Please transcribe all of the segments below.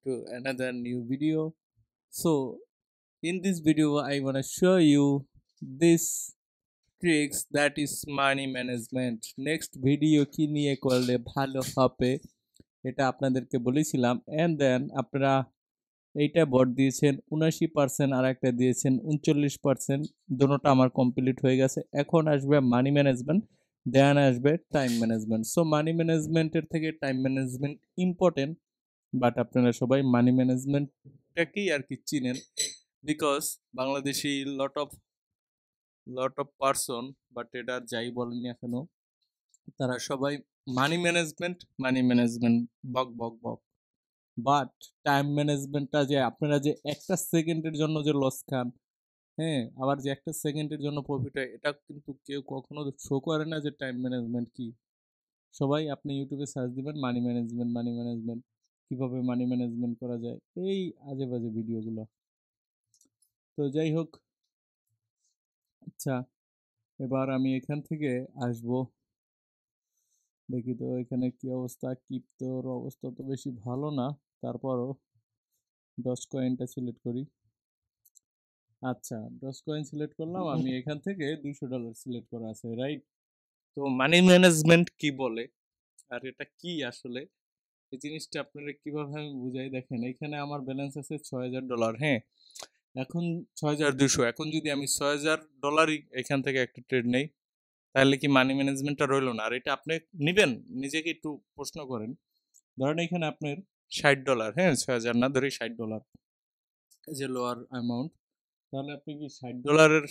to another new video. So, in this video, I want to show you this tricks that is money management. Next video কি নিয়ে করলে ভালো হবে এটা আপনাদেরকে বলেছিলাম and then আপনারা এইটা ভোট দিয়েছেন 79% আর একটা দিয়েছেন 39%, দুটোটা আমার কমপ্লিট হয়ে গেছে। এখন আসবে মানি ম্যানেজমেন্ট, দেন আসবে টাইম ম্যানেজমেন্ট। সো মানি ম্যানেজমেন্টের থেকে টাইম ম্যানেজমেন্ট ইম্পর্টেন্ট, বাট আপনারা সবাই মানি ম্যানেজমেন্টটাকেই আর কি চিনেন, because Bangladeshi lot of person, but এটা যাই বলেন এখনো তারা সবাই মানি ম্যানেজমেন্ট বক বক বক। বাট টাইম ম্যানেজমেন্টটা যে আপনারা যে একটা সেকেন্ডের জন্য যে লস খান, হ্যাঁ, আবার যে একটা সেকেন্ডের জন্য প্রফিট হয়, এটা কিন্তু কেউ কখনো শো করে না যে টাইম ম্যানেজমেন্ট কি। সবাই আপনি ইউটিউবে সার্চ দিবেন মানি ম্যানেজমেন্ট কিভাবে মানি ম্যানেজমেন্ট করা যায়, এই আজে বাজে ভিডিওগুলো। তো যাই হোক, আচ্ছা এবার আমি এখান থেকে আসব, দেখি তো এখানে কি অবস্থা। ক্রিপ্টোর অবস্থা তো বেশি ভালো না, তারপরও ডজ কয়েনটা সিলেক্ট করি। আচ্ছা, ডজ কয়েন সিলেক্ট করলাম, আমি এখান থেকে $200 সিলেক্ট করা আছে, রাইট? তো মানি ম্যানেজমেন্ট কি বলে আর এটা কি আসলে, এই জিনিসটা আপনারা কিভাবে আমি বুঝাই। দেখেন এখানে আমার ব্যালেন্স আছে $6000, হ্যাঁ, এখন 6200। এখন যদি আমি $6000 এখান থেকে একটা ট্রেড নেই, তাহলে কি মানি ম্যানেজমেন্টটা রইলো না? আর এটা আপনি নিবেন, নিজেকে একটু প্রশ্ন করেন। ধরেন এখানে আপনার $60, হ্যাঁ, 6000 না, ধরি $60 যে লোয়ার অ্যামাউন্ট, তাহলে আপনি কি $60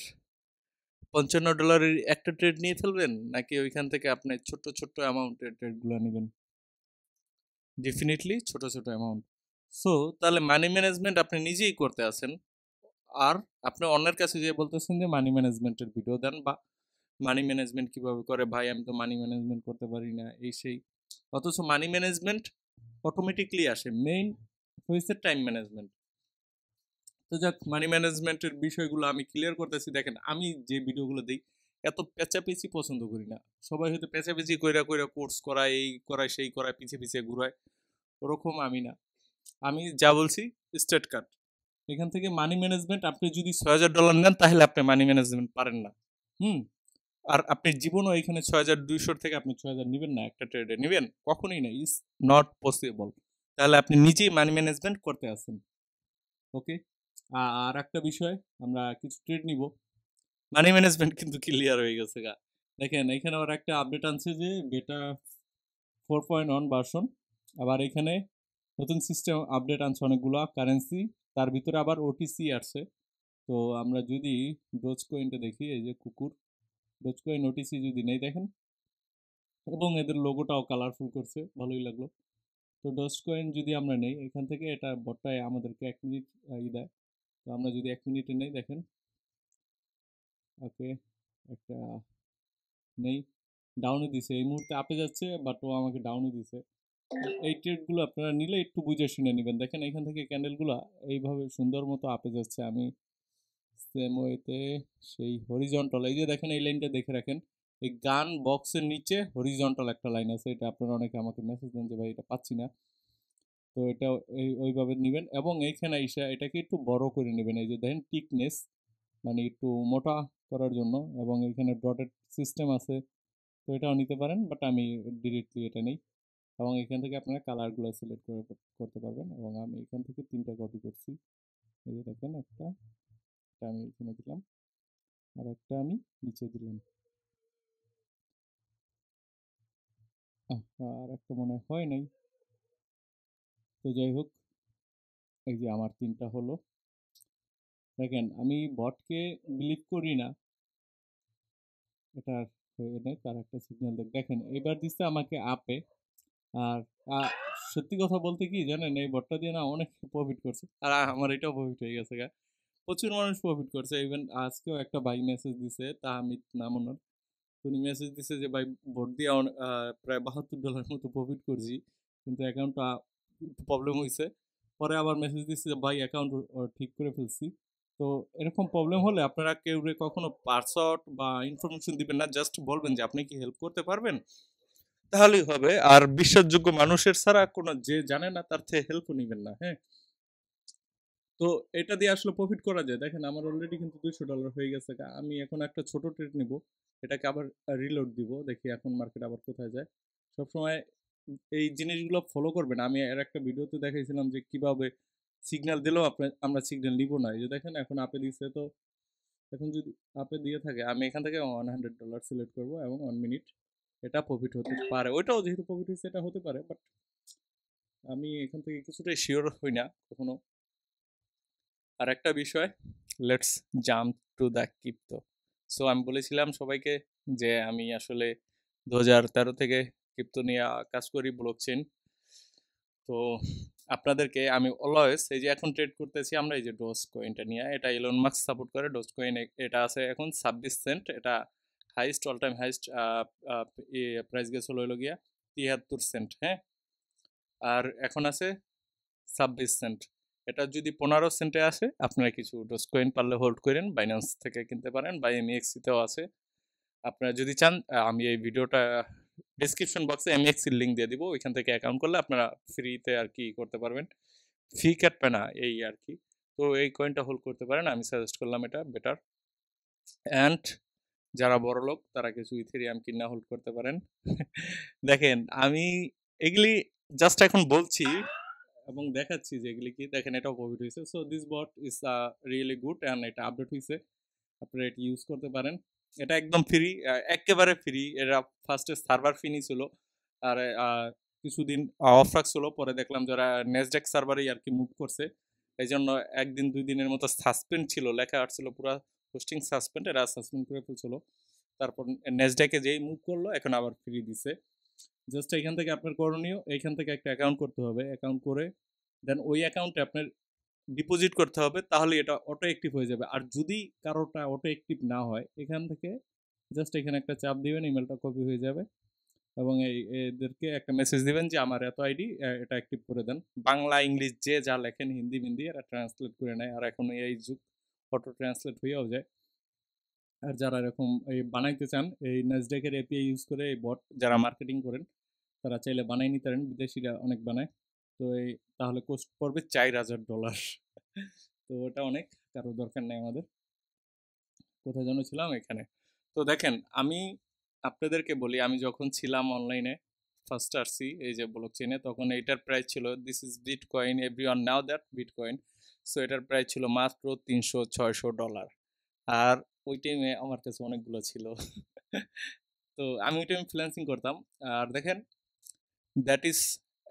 $55 একটা ট্রেড নিয়ে ফেলবেন, নাকি ওইখান থেকে আপনি ছোট ছোট অ্যামাউন্টের ট্রেডগুলো নেবেন? ডেফিনেটলি ছোট ছোট অ্যামাউন্ট। সো তাহলে মানি ম্যানেজমেন্ট আপনি নিজেই করতে আছেন, আর আপনি অন্যের কাছে যেয়ে বলতেছেন যে মানি ম্যানেজমেন্টের ভিডিও দেন, বা মানি ম্যানেজমেন্ট কিভাবে করে ভাই, আমি তো মানি ম্যানেজমেন্ট করতে পারি না, এই সেই। অথচ মানি ম্যানেজমেন্ট অটোমেটিকলি আসে, মেইন হয়েছে টাইম ম্যানেজমেন্ট। তো যাক, মানি ম্যানেজমেন্টের বিষয়গুলো আমি ক্লিয়ার করতেছি। দেখেন আমি যে ভিডিওগুলো দিই, এত পেঁচাপেচি পছন্দ করি না। সবাই হয়তো পেঁচাপেচি কইরা কইরা কোর্স করায়, এই করায় সেই করায়, পিছে পিছে ঘুরায়, ওরকম আমি না। আমি যা বলছি স্ট্রেট কাট। এখান থেকে মানি ম্যানেজমেন্ট, আপনি যদি $6000 নেন তাহলে আপনি মানি ম্যানেজমেন্ট পারেন না। হুম। আর আপনি জীবনও এখানে 6200 থেকে আপনি 6000 নেবেন না, একটা ট্রেডে নেবেন কখনোই না, ইজ নট পসিবল। তাহলে আপনি নিজেই মানি ম্যানেজমেন্ট করতে আছেন। ওকে, আর একটা বিষয়, আমরা কিছু ট্রেড নিব, মানি ম্যানেজমেন্ট কিন্তু ক্লিয়ার হয়ে গেছে গা। দেখেন এখানে আবার একটা আপডেট আনছে যে বেটা 4.1 ভার্সন, আবার এখানে নতুন সিস্টেম আপডেট আনছে অনেকগুলো কারেন্সি, তার ভিতরে আবার ওটিসি আসছে। তো আমরা যদি ডোজ কয়েনটা দেখি, এই যে কুকুর ডোজ কয়েন ওটিসি যদি নেই, দেখেন, এবং এদের লোগোটাও কালারফুল করছে, ভালোই লাগলো। তো ডোজ কয়েন যদি আমরা নেই এখান থেকে, এটা বটটায় আমাদেরকে 1 মিনিট দেয়। তো আমরা যদি 1 মিনিটে নেই, দেখেন, ওকে, একটা নেই, ডাউনে দিছে, এই মুহূর্তে আপে যাচ্ছে, বাট ও আমাকে ডাউনে দিছে। এই ট্রেডগুলো আপনারা নিলে একটু বুঝে শুনে নেবেন। দেখেন এখান থেকে ক্যান্ডেলগুলো এইভাবে সুন্দর মতো আপে যাচ্ছে, আমি সেম ওয়েতে সেই হরিজন্টাল, এই যে দেখেন এই লাইনটা দেখে রাখেন, এই গান বক্সের নিচে হরিজন্টাল একটা লাইন আছে, এটা আপনারা অনেকে আমাকে মেসেজ দেন যে ভাই এটা পাচ্ছি না। তো এটা ওইভাবে নেবেন, এবং এইখানে এসে এটাকে একটু বড় করে নেবেন। এই যে দেখেন টিকনেস, মানে একটু মোটা করার জন্য, এবং এখানে ডটেড সিস্টেম আছে, তো এটাও নিতে পারেন, বাট আমি ডিরেক্টলি এটা নেই। এবং এখান থেকে আপনারা কালারগুলো সিলেক্ট করে করতে পারবেন, এবং আমি এখান থেকে 3টা কপি করছি। এই যে দেখেন একটা, এটা আমি এখানে দিলাম, আর একটা আমি নিচে দিলাম, আর একটা মনে হয় নাই। তো যাই হোক, এই যে আমার 3টা হলো। দেখেন আমি বটকে বিলিভ করি না, এটা নেই, তার একটা সিগন্যাল দেখেন এবার দিচ্ছে আমাকে আপে। আর সত্যি কথা বলতে কি জানেন, এই বটটা দিয়ে না অনেক প্রফিট করছে, আর আমার এটাও প্রফিট হয়ে গেছে গা। প্রচুর মানুষ প্রফিট করছে, ইভেন আজকেও একটা ভাই মেসেজ দিছে, তাহমিদ নাম ওনার। উনি মেসেজ দিছে যে ভাই ভোট দিয়ে প্রায় $72 মতো প্রফিট করছি, কিন্তু অ্যাকাউন্টটা একটু প্রবলেম হয়েছে। পরে আবার মেসেজ দিচ্ছে যে ভাই অ্যাকাউন্ট ঠিক করে ফেলছি। তো এরকম প্রবলেম হলে আপনারা কেউ কখনো পাসওয়ার্ড বা ইনফরমেশন দিবেন না, জাস্ট বলবেন যে আপনি কি হেল্প করতে পারবেন। তাহলেই হবে। আর বিশ্বাসযোগ্য মানুষের ছাড়া কোনো যে জানে না তার থেকে হেল্পও নিবেন না। হ্যাঁ? তো এটা দিয়ে আসলে প্রফিট করা যায়। দেখেন আমার অলরেডি কিন্তু $200 হয়ে গেছে গা। আমি এখন একটা ছোট ট্রেড নিবো। এটাকে আবার রিলোড দিব। দেখি এখন মার্কেট আবার কোথায় যায়। সবসময় এই জিনিসগুলো ফলো করবেন। আমি এর একটা ভিডিওতে দেখাইছিলাম যে কিভাবে সিগন্যাল দিলেও আমরা সিগন্যাল নিব না। এই যে দেখেন এখন আপে দিছে, তো এখন যদি আপে দিয়ে থাকে আমি এখান থেকে $100 সিলেক্ট করব এবং 1 মিনিট এটা প্রফিট হতে পারে। ওইটাও যেহেতু প্রফিট হইছে এটা হতে পারে। বাট আমি এখান থেকে কিছুটাই সিওর হই না কখনো। আরেকটা বিষয়, let's jump to the crypto. So আমি বলেছিলাম সবাইকে যে আমি আসলে 2013 থেকে ক্রিপ্টো নিয়ে কাজ করি, ব্লকচেন। তো আপনাদেরকে আমি অলওয়েজ এই যে এখন ট্রেড করতেছি আমরা এই যে ডোজ কয়েনটা নিয়ে, এটা ইলন মাস্ক সাপোর্ট করে। ডোজ কয়েন এটা আছে এখন 26 সেন্ট, এটা highest all time highest price গেছিল হলো গিয়া 73 সেন্ট। হ্যাঁ, আর এখন আছে 26 সেন্ট। এটা যদি 15 সেন্টে আসে আপনারা কিছু ডোজ কয়েন পারলে হোল্ড করেন, বাইন্যান্স থেকে কিনতে পারেন বা এমএক্সিতেও আছে। আপনারা যদি চান আমি এই ভিডিওটা ডেসক্রিপশন বক্সে এমএক্স এর লিঙ্ক দিয়ে দিব, ওইখান থেকে অ্যাকাউন্ট করলে আপনারা ফ্রিতে আর কি করতে পারবেন, ফি কাটবে না এই আর কি। তো এই কয়েনটা হোল্ড করতে পারেন, আমি সাজেস্ট করলাম এটা বেটার। অ্যান্ড যারা বড় লোক তারা কিছু ইথেরিয়াম কিনা হোল্ড করতে পারেন। দেখেন আমি এগুলি জাস্ট এখন বলছি এবং দেখাচ্ছি যে এগুলি কি, দেখেন এটাও প্রফিট হয়েছে। So this bot is really good and এটা আপডেট হয়েছে, আপনারা এটি ইউজ করতে পারেন। এটা একদম ফ্রি, একেবারে ফ্রি। এরা ফার্স্টে সার্ভার ফি নিছিল, আর কিছুদিন অফ রাখছিল, পরে দেখলাম যারা নেসডেক সার্ভারেই আর কি মুভ করছে, এই জন্য একদিন 2 দিনের মতো সাসপেন্ড ছিল, লেখা আসছিল পুরো হোস্টিং সাসপেন্ড, এরা সাসপেন্ড করে ফেলছিল। তারপর নেসডেকে যেই মুভ করলো এখন আবার ফ্রি দিছে। জাস্ট এখান থেকে আপনার করণীয়, এইখান থেকে একটা অ্যাকাউন্ট করতে হবে, অ্যাকাউন্ট করে দেন ওই অ্যাকাউন্টে আপনার ডিপোজিট করতে হবে, তাহলে এটা অটো অ্যাক্টিভ হয়ে যাবে। আর যদি কারোটা অটো অ্যাক্টিভ না হয়, এখান থেকে জাস্ট এখানে একটা চাপ দিবেন, ইমেলটা কপি হয়ে যাবে এবং এদেরকে একটা মেসেজ দিবেন যে আমার এত আইডি, এটা অ্যাক্টিভ করে দেন। বাংলা ইংলিশ যে যা লেখেন, হিন্দি মিন্দি এরা ট্রান্সলেট করে নেয়, আর এখন এই যুগ অটো ট্রান্সলেট হয়েও যায়। আর যারা এরকম এই বানাইতে চান, এই নেসডেকের এপিআই ইউজ করে এই বট যারা মার্কেটিং করেন তারা চাইলে বানাই নিতে পারেন, বিদেশিরা অনেক বানায়। তো এই তাহলে কোস্ট পড়বে $4000। তো ওটা অনেক, কারো দরকার নেই আমাদের। কোথায় যেন ছিলাম, এখানে। তো দেখেন আমি আপনাদেরকে বলি, আমি যখন ছিলাম অনলাইনে ফার্স্ট আসছি এই যে ব্লক চেনে, তখন এইটার প্রাইস ছিল, this is bitcoin, everyone now that bitcoin. So এটার প্রাইস ছিল মাত্র $300-600। আর ওই টাইমে আমার কাছে অনেকগুলো ছিল। তো আমি ওই টাইমে ফ্রিল্যান্সিং করতাম। আর দেখেন দ্যাট ইজ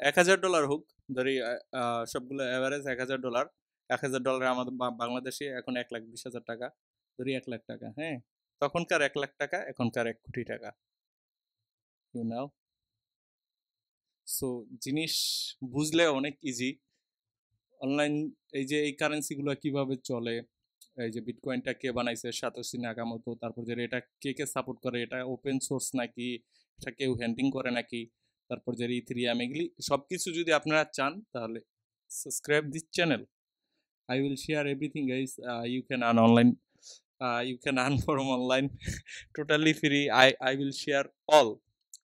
$1000 হোক, ধরি সবগুলো অ্যাভারেজ $1000। $1000 আমাদের বাংলাদেশে এখন 1,20,000 টাকা, ধরি 1,00,000 টাকা। হ্যাঁ, তখনকার 1,00,000 টাকা এখনকার 1,00,00,000 টাকা। You now. সো জিনিস বুঝলে অনেক ইজি। অনলাইন এই যে এই কারেন্সিগুলো কিভাবে চলে, এই যে বিটকয়েনটা কে বানাইছে, সাতোশি নাকামোতো, তারপর যে এটা কে কে সাপোর্ট করে, এটা ওপেন সোর্স নাকি, এটা কেউ হ্যান্ডিং করে নাকি, তারপর যে ইথেরিয়াম, এগুলি সব কিছু যদি আপনারা চান তাহলে subscribe this channel. I will share everything, guys. You can earn online. You can earn from online. Totally free. I will share all.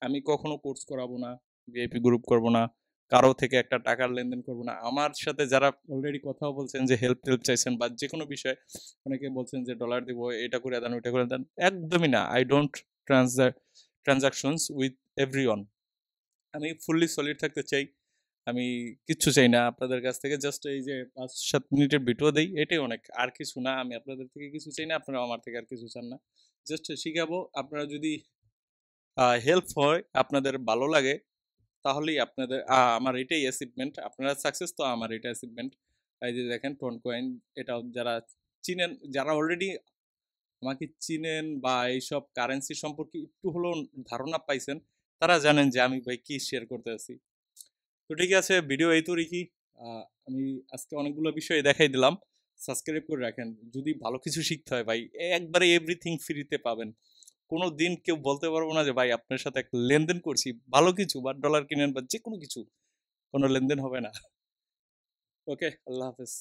আমি কখনো কোর্স করাবো না, ভিআইপি গ্রুপ করবো না, কারো থেকে একটা টাকার লেনদেন করবো না। আমার সাথে যারা অলরেডি কথাও বলছেন যে হেল্প চাইছেন বা যে কোনো বিষয়ে, অনেকে বলছেন যে ডলার দিব, এটা করে দেন, ওইটা করে দেন, একদমই না। I don't transactions with everyone. আমি ফুললি সলিড থাকতে চাই। আমি কিচ্ছু চাই না আপনাদের কাছ থেকে, জাস্ট এই যে 5-7 মিনিটের ভিডিও দেই, এটাই অনেক, আর কিছু না। আমি আপনাদের থেকে কিছু চাই না, আপনারা আমার থেকে আর কিছু চান না। জাস্ট শিখাবো, আপনারা যদি হেল্প হয়, আপনাদের ভালো লাগে, তাহলেই আপনাদের আমার এটাই অ্যাচিভমেন্ট। আপনারা সাকসেস তো আমার এটা অ্যাচিভমেন্ট। এই যে দেখেন টোন কয়েন, এটাও যারা চিনেন, যারা অলরেডি আমাকে চিনেন বা এইসব কারেন্সি সম্পর্কে একটু হলেও ধারণা পাইছেন, তারা জানেন যে আমি ভাই কি শেয়ার করতে আছি। তো ঠিক আছে, ভিডিও এই তো রেখি। আমি আজকে অনেকগুলো বিষয় দেখাই দিলাম। সাবস্ক্রাইব করে রাখেন যদি ভালো কিছু শিখতে হয় ভাই, একবারে এভরিথিং ফ্রিতে পাবেন। কোনো দিন কেউ বলতে পারবো না যে ভাই আপনার সাথে একটা লেনদেন করছি, ভালো কিছু বা ডলার কিনেন বা যে কোনো কিছু, কোনো লেনদেন হবে না। ওকে, আল্লাহ হাফেজ।